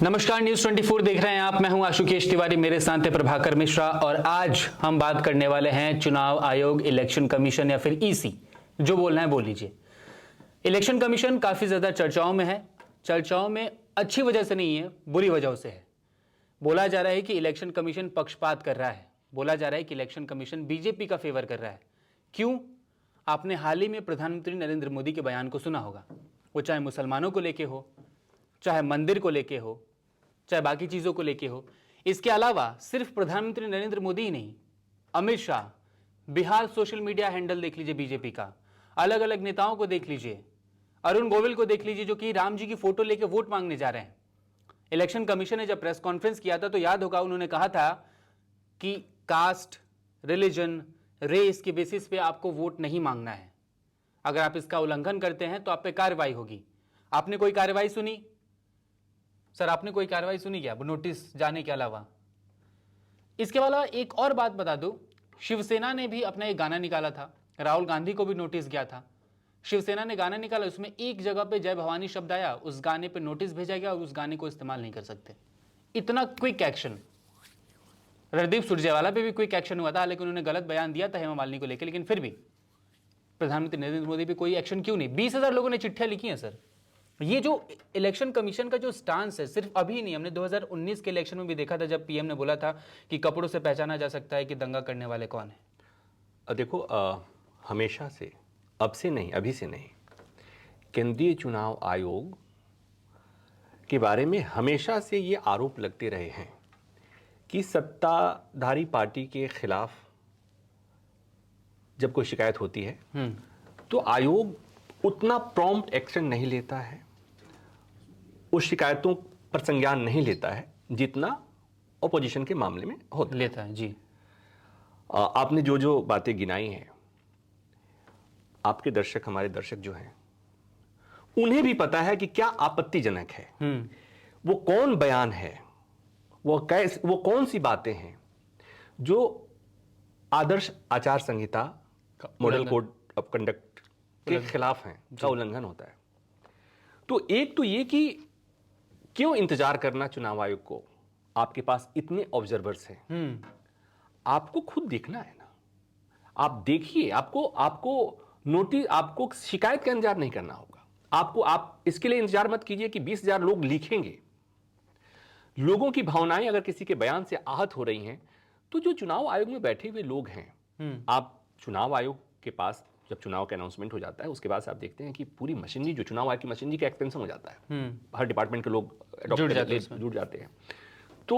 नमस्कार, न्यूज 24 देख रहे हैं आप। मैं हूं आशुकेश तिवारी, मेरे साथ है प्रभाकर मिश्रा और आज हम बात करने वाले हैं चुनाव आयोग, इलेक्शन कमीशन या फिर ईसी, जो बोलना है बोल लीजिए। इलेक्शन कमीशन काफी ज्यादा चर्चाओं में है। चर्चाओं में अच्छी वजह से नहीं है, बुरी वजहों से है। बोला जा रहा है कि इलेक्शन कमीशन पक्षपात कर रहा है। बोला जा रहा है कि इलेक्शन कमीशन बीजेपी का फेवर कर रहा है। क्यों? आपने हाल ही में प्रधानमंत्री नरेंद्र मोदी के बयान को सुना होगा। वो चाहे मुसलमानों को लेके हो, चाहे मंदिर को लेके हो, चाहे बाकी चीजों को लेके हो। इसके अलावा सिर्फ प्रधानमंत्री नरेंद्र मोदी ही नहीं, Amit Shah, Bihar social media handle देख लीजिए बीजेपी का, अलग अलग नेताओं को देख लीजिए, अरुण गोविल को देख लीजिए जो कि राम जी की फोटो लेके वोट मांगने जा रहे हैं। इलेक्शन कमीशन ने जब प्रेस कॉन्फ्रेंस किया था तो याद होगा उन्होंने कहा था कि कास्ट, रिलीजन, रेस के बेसिस पे आपको वोट नहीं मांगना है। अगर आप इसका उल्लंघन करते हैं तो आप पे कार्रवाई होगी। आपने कोई कार्रवाई सुनी? सर, आपने कोई कार्रवाई सुनी क्या नोटिस जाने के अलावा? इसके अलावा एक और बात बता दूं, शिवसेना ने भी अपना एक गाना निकाला था, राहुल गांधी को भी नोटिस गया था। शिवसेना ने गाना निकाला, उसमें एक जगह पे जय भवानी शब्द आया, उस गाने पे नोटिस भेजा गया और उस गाने को इस्तेमाल नहीं कर सकते। इतना क्विक एक्शन। रणदीप सुरजेवाला पे भी क्विक एक्शन हुआ था, लेकिन उन्होंने गलत बयान दिया था हेमा मालिनी को लेकर, लेकिन फिर भी प्रधानमंत्री नरेंद्र मोदी पे कोई एक्शन क्यों नहीं? 20,000 लोगों ने चिट्ठियां लिखी हैं सर। ये जो इलेक्शन कमीशन का जो स्टांस है, सिर्फ अभी नहीं, हमने 2019 के इलेक्शन में भी देखा था जब पीएम ने बोला था कि कपड़ों से पहचाना जा सकता है कि दंगा करने वाले कौन है। देखो, हमेशा से, अब से नहीं, अभी से नहीं, केंद्रीय चुनाव आयोग के बारे में हमेशा से ये आरोप लगते रहे हैं कि सत्ताधारी पार्टी के खिलाफ जब कोई शिकायत होती है तो आयोग उतना प्रॉम्प्ट एक्शन नहीं लेता है, उस शिकायतों पर संज्ञान नहीं लेता है जितना ऑपोजिशन के मामले में होता लेता है। जी, आपने जो जो बातें गिनाई हैं, आपके दर्शक, हमारे दर्शक जो हैं, उन्हें भी पता है कि क्या आपत्तिजनक है, वो कौन बयान है, वो कौन सी बातें हैं जो आदर्श आचार संहिता, मॉडल कोड ऑफ कंडक्ट के खिलाफ हैं, का उल्लंघन होता है। तो एक तो ये कि क्यों इंतजार करना चुनाव आयोग को? आपके पास इतने ऑब्जर्वर्स हैं, आपको खुद देखना है ना। आप देखिए, आपको नोटिस, आपको शिकायत का इंतजार नहीं करना होगा। आप इसके लिए इंतजार मत कीजिए कि 20,000 लोग लिखेंगे। लोगों की भावनाएं अगर किसी के बयान से आहत हो रही हैं तो जो चुनाव आयोग में बैठे हुए लोग हैं, आप चुनाव आयोग के पास जब चुनाव का अनाउंसमेंट हो जाता है उसके बाद से आप देखते हैं कि पूरी मशीनरी, जो चुनाव आयोग की मशीनरी का एक्सपेंशन हो जाता है, हर डिपार्टमेंट के लोग जुड़ जाते हैं। तो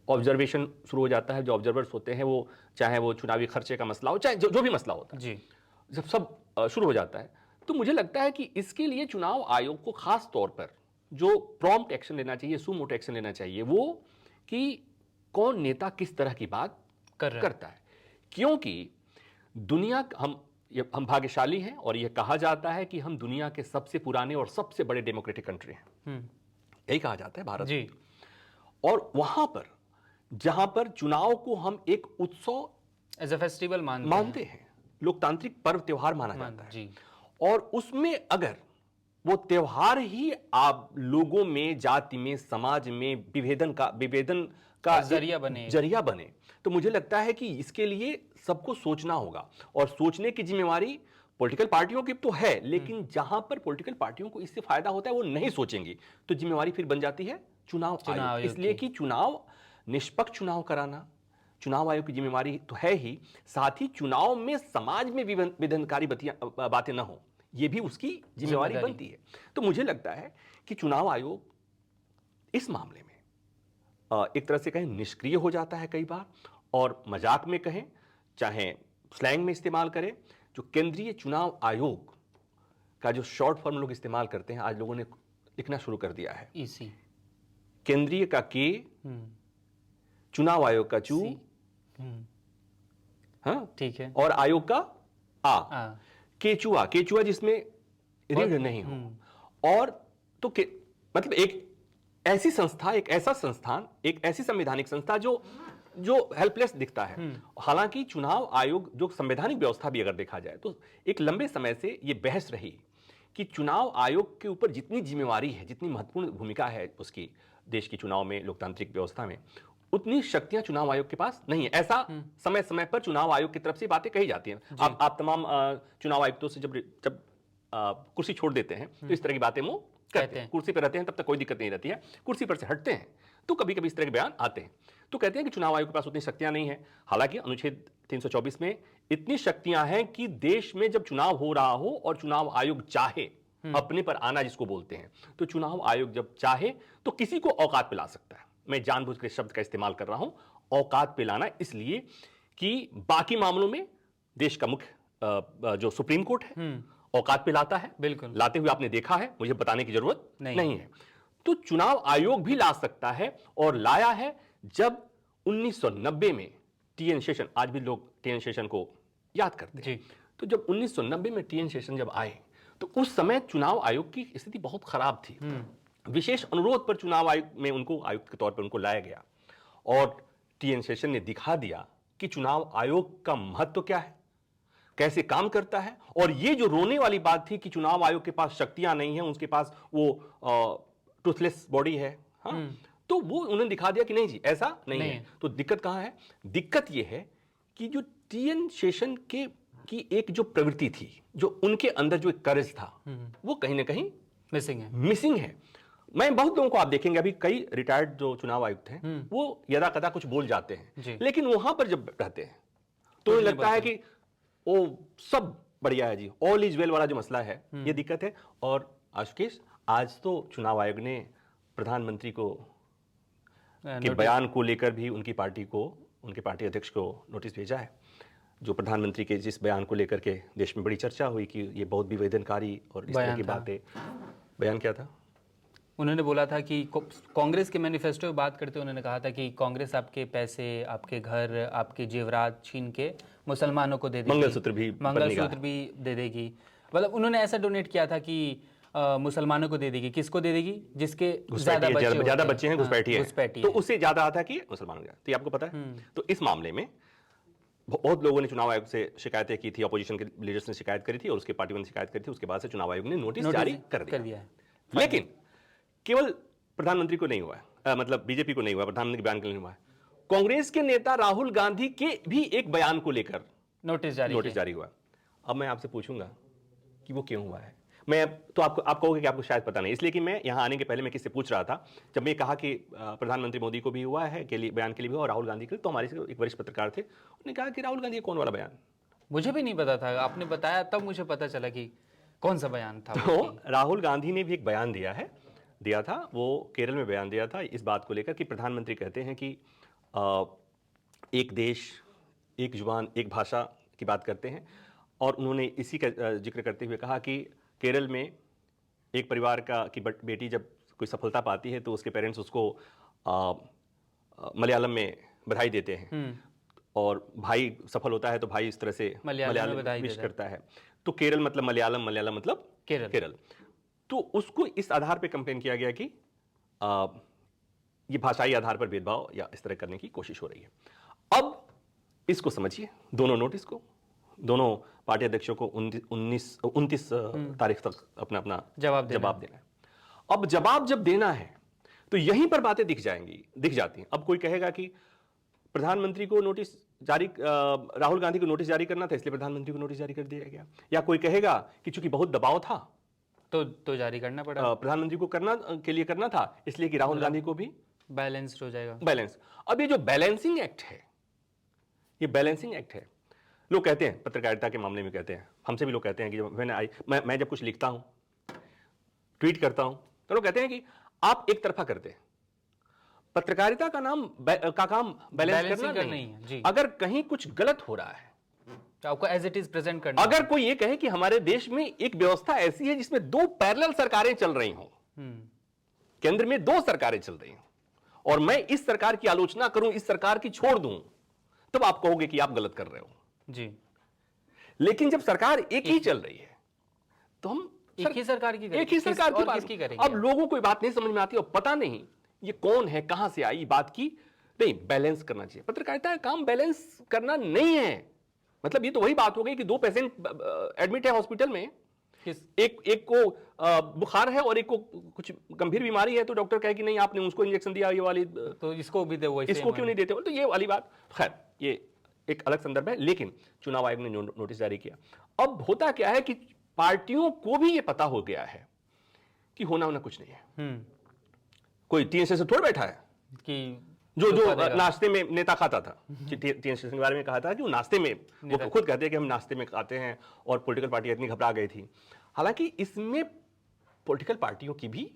ऑब्जर्वेशन शुरू हो जाता है। जो ऑब्जर्वर्स होते हैं, वो चाहे वो चुनावी खर्चे का मसला हो, चाहे जो भी मसला होता है जी, जब सब शुरू हो जाता है, तो मुझे लगता है कि इसके लिए चुनाव आयोग को खास तौर पर जो प्रॉम्प्ट एक्शन लेना चाहिए, सुमोटो एक्शन लेना चाहिए, वो कि कौन नेता किस तरह की बात करता है। क्योंकि दुनिया, हम भाग्यशाली हैं और यह कहा जाता है कि हम दुनिया के सबसे पुराने और सबसे बड़े डेमोक्रेटिक कंट्री हैं, यही कहा जाता है भारत जी। और वहां पर जहां पर चुनाव को हम एक उत्सव, एज अ फेस्टिवल मानते हैं, लोकतांत्रिक पर्व त्योहार माना जाता है जी। और उसमें अगर वो त्योहार ही आप लोगों में, जाति में, समाज में विभेदन का जरिया बने, तो मुझे लगता है कि इसके लिए सबको सोचना होगा। और सोचने की जिम्मेवारी पॉलिटिकल पार्टियों की तो है, लेकिन जहां पर पॉलिटिकल पार्टियों को इससे फायदा होता है वो नहीं सोचेंगी, तो जिम्मेवारी फिर बन जाती है चुनाव आयोग। इसलिए कि चुनाव, निष्पक्ष चुनाव कराना चुनाव आयोग की जिम्मेवारी तो है ही, साथ ही चुनाव में समाज में विघटनकारी बातें न हो, यह भी उसकी जिम्मेवारी बनती है। तो मुझे लगता है कि चुनाव आयोग इस मामले में एक तरह से कहें निष्क्रिय हो जाता है कई बार, और मजाक में कहें, चाहे स्लैंग में इस्तेमाल करें, जो केंद्रीय चुनाव आयोग का जो शॉर्ट फॉर्म लोग इस्तेमाल करते हैं, आज लोगों ने लिखना शुरू कर दिया है। ईसी, केंद्रीय का के, चुनाव आयोग का चू, हाँ ठीक है, और आयोग का आ। केचुआ जिसमें रीढ़ नहीं हो। और तो मतलब एक ऐसी संस्था, एक ऐसा संस्थान, एक ऐसी संवैधानिक संस्था जो हेल्पलेस दिखता है। हालांकि चुनाव आयोग, जो संवैधानिक व्यवस्था भी अगर देखा जाए तो एक लंबे समय से यह बहस रही कि चुनाव आयोग के ऊपर जितनी जिम्मेवारी है, जितनी महत्वपूर्ण भूमिका है उसकी, देश की चुनाव में, लोकतांत्रिक व्यवस्था में उतनी शक्तियां चुनाव आयोग के पास नहीं है। ऐसा समय समय पर चुनाव आयोग की तरफ से बातें कही जाती हैं। आप तमाम चुनाव आयुक्तों से जब कुर्सी छोड़ देते हैं तो इस तरह की बातें वो कहते हैं। कुर्सी पर रहते हैं तब तक कोई दिक्कत नहीं रहती है, कुर्सी पर से हटते हैं तो कभी कभी इस तरह के बयान आते हैं। तो कहते हैं कि चुनाव आयोग के पास उतनी शक्तियां नहीं है। हालांकि अनुच्छेद 324 में इतनी शक्तियां हैं कि देश में जब चुनाव हो रहा हो और चुनाव आयोग चाहे अपने पर आना जिसको बोलते हैं, तो चुनाव आयोग जब चाहे तो किसी को औकात पे ला सकता है। मैं जानबूझ कर शब्द का इस्तेमाल कर रहा हूं, औकात पे लाना, इसलिए कि बाकी मामलों में देश का मुख्य जो सुप्रीम कोर्ट है औकात पे लाता है। बिल्कुल, लाते हुए आपने देखा है, मुझे बताने की जरूरत नहीं है। तो चुनाव आयोग भी ला सकता है और लाया है। जब 1990 में टीएन शेषन, आज भी लोग टीएन शेषन को याद करते हैं, तो जब 1990 में टीएन शेषन जब आए तो उस समय चुनाव आयोग की स्थिति बहुत खराब थी। विशेष अनुरोध पर चुनाव आयोग में उनको आयुक्त के तौर पर उनको लाया गया और टीएन शेषन ने दिखा दिया कि चुनाव आयोग का महत्व क्या है, कैसे काम करता है। और ये जो रोने वाली बात थी कि चुनाव आयोग के पास शक्तियां नहीं है, उसके पास वो टूथलेस बॉडी है, हाँ, तो वो उन्होंने दिखा दिया कि नहीं जी ऐसा नहीं है। तो दिक्कत कहां है? दिक्कत ये है कि जो टीएन शेषन की एक जो प्रवृत्ति थी, जो उनके अंदर जो एक करेज था, वो कहीं ना कहीं मिसिंग है। मैं बहुत लोगों को आप देखेंगे, अभी कई रिटायर्ड जो चुनाव आयुक्त हैं वो यदा कदा कुछ बोल जाते हैं, लेकिन वहां पर जब रहते हैं तो लगता है कि ओ सब बढ़िया है जी, ऑल इज वेल वाला जो मसला है, ये दिक्कत है। और आशुकेश, आज तो चुनाव आयोग ने प्रधानमंत्री को के बयान को लेकर भी उनकी पार्टी को, उनके पार्टी अध्यक्ष को नोटिस भेजा है। जो प्रधानमंत्री के जिस बयान को लेकर के देश में बड़ी चर्चा हुई कि ये बहुत विवेदनकारी और इस तरह की बातें, बयान क्या था? उन्होंने बोला था कि कांग्रेस के मैनिफेस्टो में बात करते हुए उन्होंने कहा था कि कांग्रेस आपके पैसे, आपके घर, आपके जेवरात छीन के मुसलमानों को दे देगी, मंगलसूत्र भी दे देगी। मतलब उन्होंने ऐसा डोनेट किया था कि मुसलमानों को दे देगी। किसको दे देगी? जिसके ज्यादा बच्चे हैं, घुसपैठी, तो उससे ज्यादा आता कि मुसलमानों का। तो आपको पता है, तो इस मामले में बहुत लोगों ने चुनाव आयोग से शिकायतें की थी, अपोजिशन के लीडर्स ने शिकायत करी थी और उसके पार्टी ने शिकायत करी थी। उसके बाद से चुनाव आयोग ने नोटिस जारी कर दिया है। लेकिन केवल प्रधानमंत्री को नहीं हुआ है, मतलब बीजेपी को नहीं हुआ, प्रधानमंत्री के बयान के लिए नहीं हुआ है, कांग्रेस के नेता राहुल गांधी के भी एक बयान को लेकर नोटिस जारी हुआ। अब मैं आपसे पूछूंगा कि वो क्यों हुआ है। मैं तो आप कहोगे कि आपको शायद पता नहीं, इसलिए कि मैं यहां आने के पहले मैं किससे पूछ रहा था, जब मैं कहा कि प्रधानमंत्री मोदी को भी हुआ है के लिए, बयान के लिए भी हुआ और राहुल गांधी के लिए, तो हमारे एक वरिष्ठ पत्रकार थे, उन्होंने कहा कि राहुल गांधी कौन वाला बयान? मुझे भी नहीं पता था, आपने बताया तब मुझे पता चला कि कौन सा बयान था। तो राहुल गांधी ने भी एक बयान दिया था, वो केरल में बयान दिया था इस बात को लेकर कि प्रधानमंत्री कहते हैं कि एक देश, एक जुबान, एक भाषा की बात करते हैं। और उन्होंने इसी का जिक्र करते हुए कहा कि केरल में एक परिवार की बेटी जब कोई सफलता पाती है तो उसके पेरेंट्स उसको मलयालम में बधाई देते हैं, और भाई सफल होता है तो भाई इस तरह से मलयालम में विश करता है। तो केरल मतलब मलयालम मतलब केरल। तो उसको इस आधार पे कंप्लेन किया गया कि ये भाषाई आधार पर भेदभाव या इस तरह करने की कोशिश हो रही है। अब इसको समझिए, दोनों नोटिस को, दोनों पार्टी अध्यक्षों को 29 तारीख तक अपना जवाब देना है। अब जवाब जब देना है तो यहीं पर बातें दिख जाती हैं। अब कोई कहेगा कि प्रधानमंत्री को नोटिस जारी, राहुल गांधी को नोटिस जारी करना था इसलिए प्रधानमंत्री को नोटिस जारी कर दिया गया, या कोई कहेगा कि चूंकि बहुत दबाव था तो जारी करना पड़ा, प्रधानमंत्री को करना था इसलिए कि राहुल गांधी को भी बैलेंस्ड हो जाएगा। बैलेंस। अब ये जो बैलेंसिंग एक्ट है, ये बैलेंसिंग एक्ट है। लोग कहते हैं, पत्रकारिता के मामले में कहते हैं, हमसे भी लोग कहते हैं कि मैं जब कुछ लिखता हूं, ट्वीट करता हूं, तो लोग कहते हैं कि आप एक तरफा करते हैं। पत्रकारिता का काम बैलेंस करना नहीं है जी। अगर कहीं कुछ गलत हो रहा है तो आपको एज इट इज प्रेजेंट करना। अगर कोई ये कहे कि हमारे देश में एक व्यवस्था ऐसी है जिसमें 2 पैरेलल सरकारें चल रही हों, केंद्र में 2 सरकारें चल रही हों और मैं इस सरकार की आलोचना करूं, इस सरकार की छोड़ दूं, तब आप कहोगे कि आप गलत कर रहे हो जी। लेकिन जब सरकार एक ही चल रही है तो हम एक ही सरकार की बात करेंगे। अब लोगों को बात नहीं समझ में आती और पता नहीं ये कौन है, कहां से आई बात की। नहीं, बैलेंस करना चाहिए। पत्रकारिता का काम बैलेंस करना नहीं है। मतलब ये तो वही बात हो गई कि 2 पेशेंट एडमिट है हॉस्पिटल में, एक को बुखार है और एक को कुछ गंभीर बीमारी है, तो डॉक्टर कहे कि नहीं आपने उसको इंजेक्शन दिया ये वाली, तो इसको भी दे, इसको क्यों नहीं देते? तो ये वाली बात, खैर ये एक अलग संदर्भ है। लेकिन चुनाव आयोग ने नोटिस जारी किया। अब होता क्या है कि पार्टियों को भी ये पता हो गया है कि होना कुछ नहीं है। कोई टीएनसी से थोड़ा बैठा है कि जो नाश्ते में नेता खाता था, टीएनसी के बारे में कहा था कि वो नाश्ते में, वो खुद कहते हैं कि हम नाश्ते में खाते हैं, और पॉलिटिकल पार्टी इतनी घबरा गई थी। हालांकि इसमें पॉलिटिकल पार्टियों की भी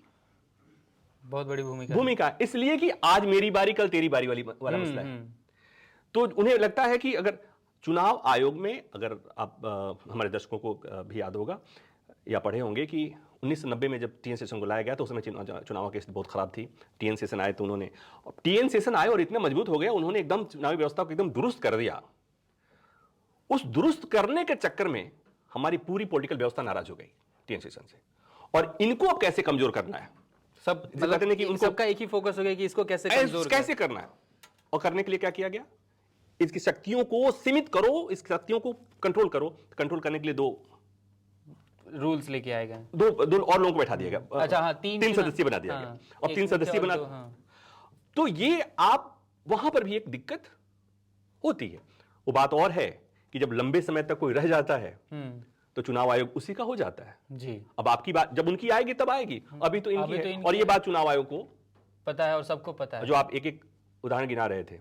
बहुत बड़ी भूमिका, इसलिए कि आज मेरी बारी कल तेरी बारी वाला मसला है। तो उन्हें लगता है कि अगर चुनाव आयोग में, अगर आप हमारे दर्शकों को भी याद होगा या पढ़े होंगे कि 1990 में जब टीएन सेशन को लाया गया तो उस समय चुनाव की स्थिति बहुत खराब थी। टीएन सेशन आए तो उन्होंने, टीएन सेशन आए और इतना मजबूत हो गया, उन्होंने एकदम चुनावी व्यवस्था को एकदम दुरुस्त कर दिया। उस दुरुस्त करने के चक्कर में हमारी पूरी पॉलिटिकल व्यवस्था नाराज हो गई टीएन सेशन से, और इनको अब कैसे कमजोर करना है, सब कहते हैं कि उनको सबका एक ही फोकस हो गया कि इसको कैसे करना है। और करने के लिए क्या किया गया, इसकी शक्तियों को सीमित करो, इस शक्तियों को कंट्रोल करो। कंट्रोल करने के लिए दो रूल्स लेके आए गए, दो और लोगों को बैठा दिया गया। अच्छा हाँ, तीन सदस्य बना दिया गया, और 3 सदस्य बना। तो ये आप वहां पर भी एक दिक्कत होती है। वो बात और है कि जब लंबे समय तक कोई रह जाता है तो चुनाव आयोग उसी का हो जाता है जी। अब आपकी बात जब उनकी आएगी तब आएगी, अभी तो इनकी है। और ये बात चुनाव आयोग को पता है और सबको पता है। जो आप एक एक उदाहरण गिना रहे थे,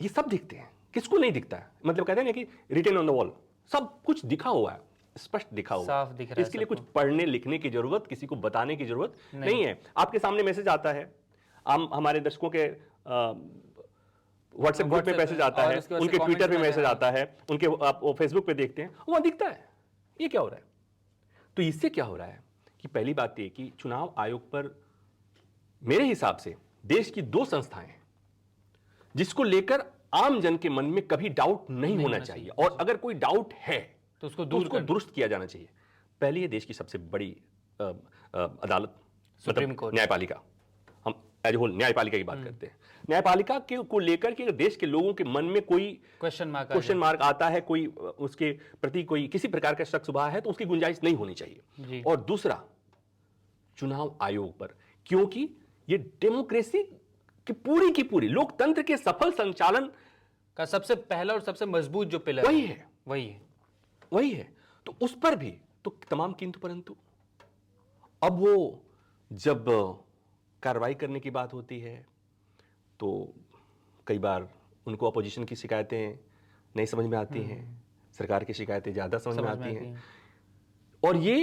ये सब दिखते हैं, किसको नहीं दिखता है? मतलब कहते हैं ना कि रिटेन ऑन द वॉल, सब कुछ दिखा हुआ है, स्पष्ट दिखा हुआ, साफ दिख रहा है। इसके लिए कुछ पढ़ने लिखने की जरूरत, किसी को बताने की जरूरत नहीं है। आपके सामने मैसेज आता है, हमारे दर्शकों के व्हाट्सएप ग्रुप में मैसेज आता है, उनके ट्विटर पे मैसेज आता है, उनके आप फेसबुक पे देखते हैं, वहां दिखता है ये क्या हो रहा है। तो इससे क्या हो रहा है कि पहली बात ये कि चुनाव आयोग पर मेरे हिसाब से देश की 2 संस्थाएं जिसको लेकर आम जन के मन में कभी डाउट नहीं होना चाहिए, और अगर कोई डाउट है तो उसको दुरुस्त किया जाना चाहिए। पहली है देश की सबसे बड़ी अदालत, सुप्रीम कोर्ट, न्यायपालिका। हम एज होल न्यायपालिका की बात करते हैं। न्यायपालिका को लेकर के देश के लोगों के मन में कोई क्वेश्चन मार्क आता है, कोई उसके प्रति कोई किसी प्रकार का शक शुबा है, तो उसकी गुंजाइश नहीं होनी चाहिए। और दूसरा, चुनाव आयोग पर, क्योंकि ये डेमोक्रेसी की पूरी लोकतंत्र के सफल संचालन का सबसे पहला और सबसे मजबूत जो पिलर वही है। तो उस पर भी तो तमाम किंतु परंतु। अब वो जब कार्रवाई करने की बात होती है तो कई बार उनको अपोजिशन की शिकायतें नहीं समझ में आती हैं, सरकार की शिकायतें ज्यादा समझ में आती हैं। और ये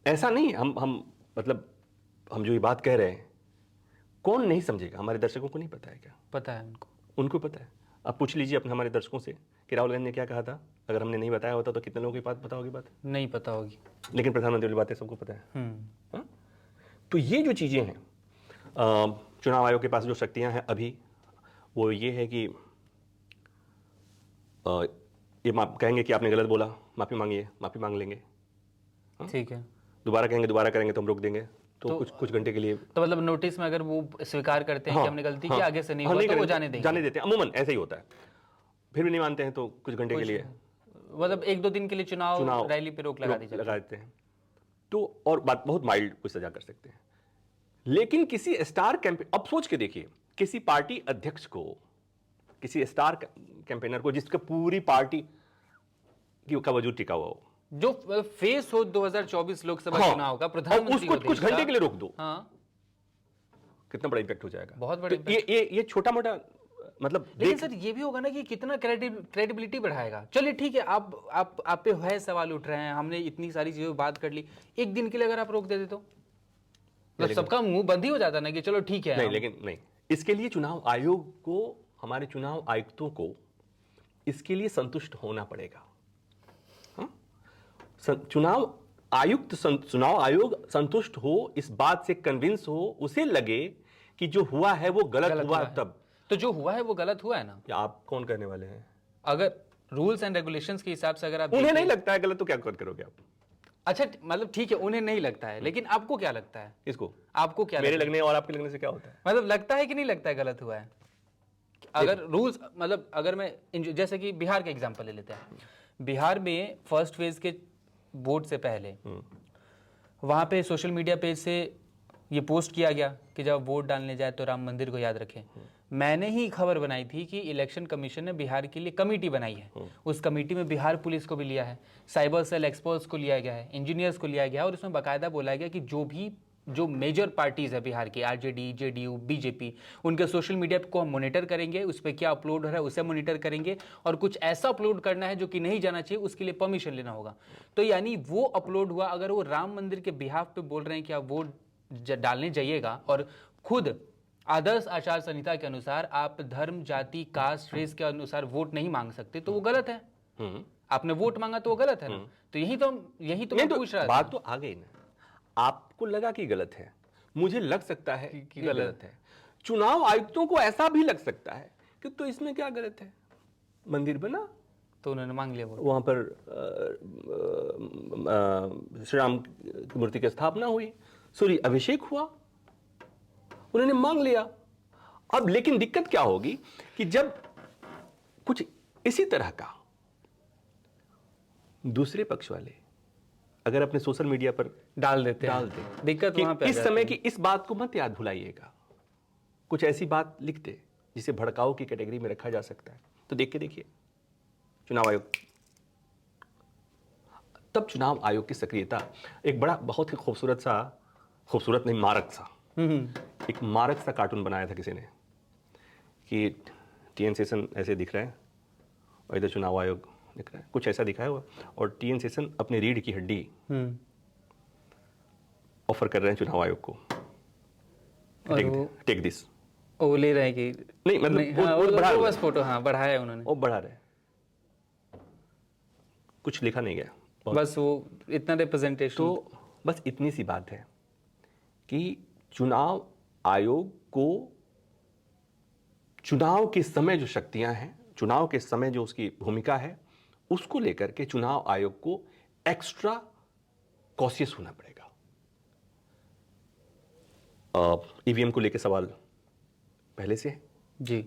ऐसा नहीं, हम मतलब हम जो ये बात कह रहे हैं, कौन नहीं समझेगा? हमारे दर्शकों को नहीं पता है क्या? पता है उनको पता है। आप पूछ लीजिए अपने हमारे दर्शकों से कि राहुल गांधी ने क्या कहा था। अगर हमने नहीं बताया होता तो कितने लोगों के पास पता होगी? बात नहीं पता होगी, लेकिन प्रधानमंत्री वाली बातें सबको पता है। तो ये जो चीजें हैं, चुनाव आयोग के पास जो शक्तियां हैं अभी, वो ये है कि ये कहेंगे कि आपने गलत बोला, माफी मांगिए, माफी मांग लेंगे, ठीक है। दोबारा कहेंगे, दोबारा करेंगे तो हम रोक देंगे। तो कुछ घंटे के लिए, तो मतलब नोटिस में अगर वो स्वीकार करते हैं कि हमने गलती की, आगे से नहीं हुआ, तो वो जाने देते हैं। अमूमन ऐसा ही होता है। फिर भी नहीं मानते हैं तो कुछ घंटे के लिए, मतलब 1-2 दिन के लिए चुनाव रैली पे रोक लगा देते हैं। तो और बात बहुत माइल्ड कुछ सजा कर सकते हैं। लेकिन किसी स्टार कैंपेन, अब सोच के देखिए, किसी पार्टी अध्यक्ष को, किसी स्टार कैंपेनर को जिसका पूरी पार्टी का वजूद टिका हुआ हो, जो फेस हो 2024 लोकसभा चुनाव का, प्रधानमंत्री उसको कुछ घंटे के लिए रोक दो, कितना बड़ा इंपैक्ट हो जाएगा। बहुत बड़ा। तो ये छोटा मोटा मतलब, लेकिन सर ये भी होगा ना कि कितना क्रेडिबिलिटी बढ़ाएगा। चलिए ठीक है, आप पे है सवाल उठ रहे हैं, हमने इतनी सारी चीजों बात कर ली, एक दिन के लिए अगर आप रोक देते तो मतलब सबका मुंह बंद ही हो जाता ना कि चलो ठीक है। नहीं, लेकिन नहीं, इसके लिए चुनाव आयोग को, हमारे चुनाव आयुक्तों को इसके लिए संतुष्ट होना पड़ेगा। चुनाव आयोग संतुष्ट हो, इस बात से कन्विंस हो, उसे लगे कि जो हुआ है वो गलत हुआ, तब तो जो हुआ है वो गलत हुआ है ना। आप कौन करने वाले हैं? अगर रूल्स एंड रेगुलेशंस के हिसाब से अगर आप, उन्हें नहीं लगता है गलत तो क्या करोगे आप? अच्छा मतलब ठीक है, उन्हें नहीं लगता है, लेकिन आपको क्या लगता है? किसको? आपको क्या मेरे लगने और आपके लगने से क्या होता है? मतलब लगता है कि नहीं लगता है गलत हुआ है? अगर रूल्स, मतलब अगर मैं जैसे कि बिहार का एग्जांपल ले लेते हैं, बिहार में फर्स्ट फेज के वोट से पहले वहाँ पे सोशल मीडिया पेज से ये पोस्ट किया गया कि जब वोट डालने जाए तो राम मंदिर को याद रखें। मैंने ही खबर बनाई थी कि इलेक्शन कमीशन ने बिहार के लिए कमेटी बनाई है, उस कमेटी में बिहार पुलिस को भी लिया है, साइबर सेल एक्सपर्ट्स को लिया गया है, इंजीनियर्स को लिया गया है, और उसमें बाकायदा बोला गया कि जो मेजर पार्टीज है बिहार की, आरजेडी, जेडीयू, बीजेपी, उनके सोशल मीडिया को हम मॉनिटर करेंगे, उस पर क्या अपलोड हो रहा है उसे मॉनिटर करेंगे, और कुछ ऐसा अपलोड करना है जो कि नहीं जाना चाहिए उसके लिए परमिशन लेना होगा। तो यानी वो अपलोड हुआ, अगर वो राम मंदिर के बिहाफ पे बोल रहे हैं कि आप वोट डालने जाइएगा और खुद आदर्श आचार संहिता के अनुसार आप धर्म, जाति, कास्ट, रेस के अनुसार वोट नहीं मांग सकते, तो वो गलत है। आपने वोट मांगा तो वो गलत है ना। तो यही तो मैं पूछ रहा था। बात तो आ गई ना, आपको लगा कि गलत है, मुझे लग सकता है कि गलत है, चुनाव आयुक्तों को ऐसा भी लग सकता है कि तो इसमें क्या गलत है, मंदिर बना तो उन्होंने मांग लिया वोट। वहां पर श्री राम की मूर्ति की स्थापना हुई, सूर्य अभिषेक हुआ, उन्होंने मांग लिया। अब लेकिन दिक्कत क्या होगी कि जब कुछ इसी तरह का दूसरे पक्ष वाले अगर अपने सोशल मीडिया पर डाल देते दिक्कत कि वहां पे इस समय की इस बात को मत याद भुलाइएगा, कुछ ऐसी बात लिख दे जिसे भड़काऊ की कैटेगरी में रखा जा सकता है, तो देख के देखिए चुनाव आयोग। तब चुनाव आयोग की सक्रियता एक बड़ा बहुत ही खूबसूरत नहीं, मारक सा, एक मारक सा कार्टून बनाया था किसी ने कि टीएन सेशन ऐसे दिख रहा है और इधर चुनाव आयोग दिख रहा है, कुछ ऐसा दिखाया हुआ, और टीएन सेशन अपनी रीढ़ की हड्डी ऑफर कर रहे हैं चुनाव आयोग को, टेक दिस। वो ले रहे हैं कि नहीं, मतलब नहीं, हाँ, वो बस फोटो बढ़ाया उन्होंने, वो बढ़ा रहे, कुछ लिखा नहीं गया, बस वो इतना रिप्रेजेंटेशन। तो बस इतनी सी बात है कि चुनाव आयोग को चुनाव के समय जो शक्तियां हैं, चुनाव के समय जो उसकी भूमिका है, उसको लेकर के चुनाव आयोग को एक्स्ट्रा कॉशियस होना पड़ेगा। ईवीएम को लेकर सवाल पहले से है जी,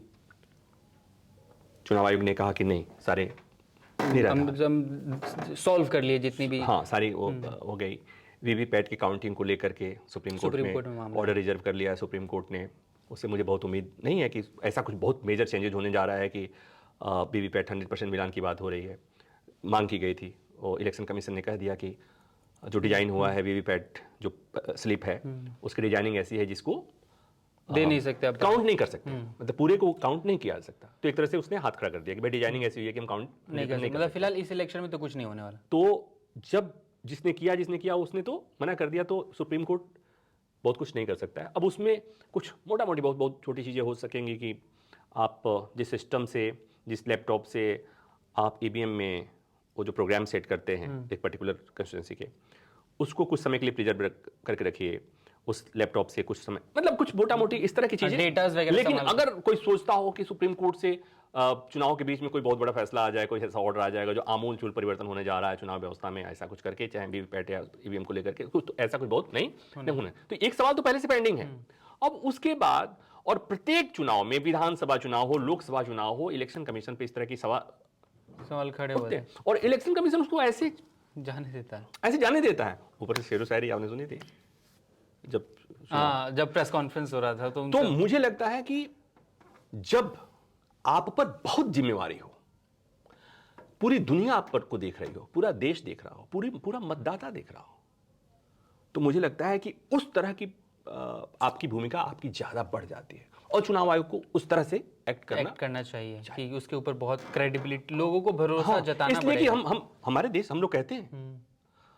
चुनाव आयोग ने कहा कि नहीं, सारे हम सॉल्व कर लिए जितनी भी, हाँ सारी वो हो गई। वीवीपैट की काउंटिंग को लेकर के सुप्रीम कोर्ट में ऑर्डर रिजर्व कर लिया है सुप्रीम कोर्ट ने, उससे मुझे बहुत उम्मीद नहीं है कि ऐसा कुछ बहुत मेजर चेंजेज होने जा रहा है कि वीवीपैट 100% मिलान की बात हो रही है। मांग की गई थी और इलेक्शन कमीशन ने कह दिया कि जो डिजाइन हुआ है वीवीपैट जो स्लिप है उसकी डिजाइनिंग ऐसी है जिसको दे नहीं सकते, आप काउंट नहीं कर सकते, मतलब पूरे को काउंट नहीं किया जा सकता। तो एक तरह से उसने हाथ खड़ा कर दिया कि भाई डिजाइनिंग ऐसी हुई है कि हम काउंट नहीं कर सकते, मतलब फिलहाल इस इलेक्शन में तो कुछ नहीं होने वाला। तो जब जिसने किया उसने तो मना कर दिया, तो सुप्रीम कोर्ट बहुत कुछ नहीं कर सकता है। अब उसमें कुछ मोटा मोटी बहुत छोटी चीज़ें हो सकेंगी कि आप जिस सिस्टम से, जिस लैपटॉप से आप ईवीएम में वो जो प्रोग्राम सेट करते हैं एक पर्टिकुलर कंस्टिट्यूंसी के, उसको कुछ समय के लिए प्रिजर्व करके रखिए उस लैपटॉप से कुछ समय, मतलब कुछ मोटा मोटी इस तरह की चीजें। लेकिन अगर कोई सोचता हो कि सुप्रीम कोर्ट से चुनाव के बीच में कोई बहुत बड़ा फैसला आ जाए, कोई ऐसा ऑर्डर आ जाएगा जो आमूल चूल परिवर्तन होने जा रहा है चुनाव व्यवस्था में, ऐसा कुछ करके, चाहे वीवीपैट या ईवीएम को लेकर के कुछ, तो ऐसा कुछ बहुत नहीं होना। तो एक सवाल तो पहले से पेंडिंग है। अब उसके बाद और प्रत्येक चुनाव में, विधानसभा चुनाव हो, लोकसभा चुनाव हो, इलेक्शन कमीशन पे इस तरह की सवाल खड़े होते हैं और इलेक्शन कमीशन उसको ऐसे जाने देता है, ऐसे जाने देता है। ऊपर से शेरो शायरी आपने सुनी थी जब प्रेस कॉन्फ्रेंस हो रहा था, तो मुझे लगता है कि जब आप पर बहुत जिम्मेवारी हो, पूरी दुनिया आप पर को देख रही हो, पूरा देश देख रहा हो, पूरा मतदाता देख रहा हो, तो मुझे लगता है कि उस तरह की आपकी भूमिका आपकी ज्यादा बढ़ जाती है और चुनाव आयोग को उस तरह से एक्ट करना चाहिए कि उसके ऊपर बहुत क्रेडिबिलिटी, लोगों को भरोसा जताना इसलिए कि हम हमारे देश, हम लोग कहते हैं,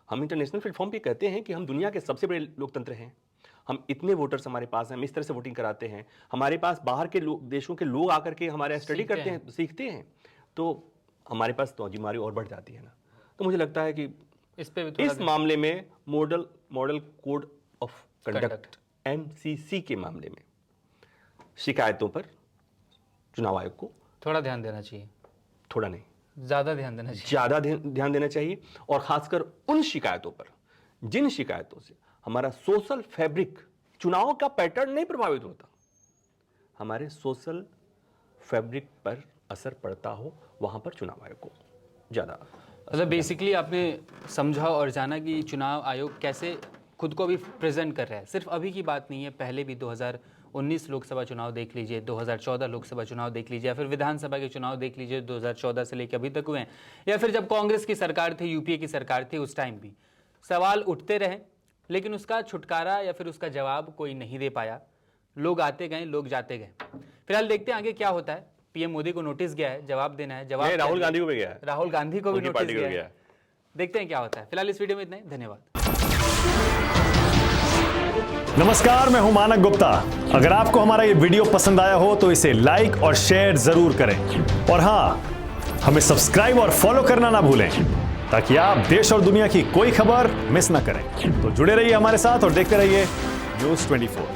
हम इंटरनेशनल प्लेटफॉर्म पे कहते हैं कि हम दुनिया के सबसे बड़े लोकतंत्र हैं, हम इतने वोटर्स हमारे पास हैं, हम इस तरह से वोटिंग कराते हैं, हमारे पास बाहर के देशों के लोग आकर के हमारे स्टडी करते हैं, सीखते हैं, तो हमारे पास तो जिम्मेदारी और बढ़ जाती है ना। तो मुझे लगता है कि इस मामले में model code of conduct MCC के मामले में शिकायतों पर चुनाव आयोग को थोड़ा ध्यान देना चाहिए, थोड़ा नहीं ज्यादा ध्यान देना चाहिए, ज्यादा ध्यान देना चाहिए। और खासकर उन शिकायतों पर जिन शिकायतों से हमारा सोशल फैब्रिक, चुनाव का पैटर्न नहीं प्रभावित होता, हमारे सोशल फैब्रिक पर असर पड़ता हो, वहां पर चुनाव आयोग को ज्यादा मतलब बेसिकली आपने समझा और जाना कि चुनाव आयोग कैसे खुद को भी प्रेजेंट कर रहा है। सिर्फ अभी की बात नहीं है, पहले भी 2019 लोकसभा चुनाव देख लीजिए, 2014 लोकसभा चुनाव देख लीजिए, या फिर विधानसभा के चुनाव देख लीजिए 2014 से लेकर अभी तक हुए हैं, या फिर जब कांग्रेस की सरकार थी, यूपीए की सरकार थी, उस टाइम भी सवाल उठते रहे, लेकिन उसका छुटकारा या फिर उसका जवाब कोई नहीं दे पाया। लोग आते गए, लोग जाते गए। फिलहाल देखते हैं आगे क्या होता है। पीएम मोदी को नोटिस गया है, जवाब देना है। जवाब राहुल गांधी को भी गया है, राहुल गांधी को भी उनकी नोटिस पार्टी को गया गया है। है। देखते हैं क्या होता है। फिलहाल इस वीडियो में इतना ही, धन्यवाद। नमस्कार, मैं हूं मानक गुप्ता। अगर आपको हमारा ये वीडियो पसंद आया हो तो इसे लाइक और शेयर जरूर करें, और हां, हमें सब्सक्राइब और फॉलो करना ना भूलें ताकि आप देश और दुनिया की कोई खबर मिस ना करें। तो जुड़े रहिए हमारे साथ और देखते रहिए News 24।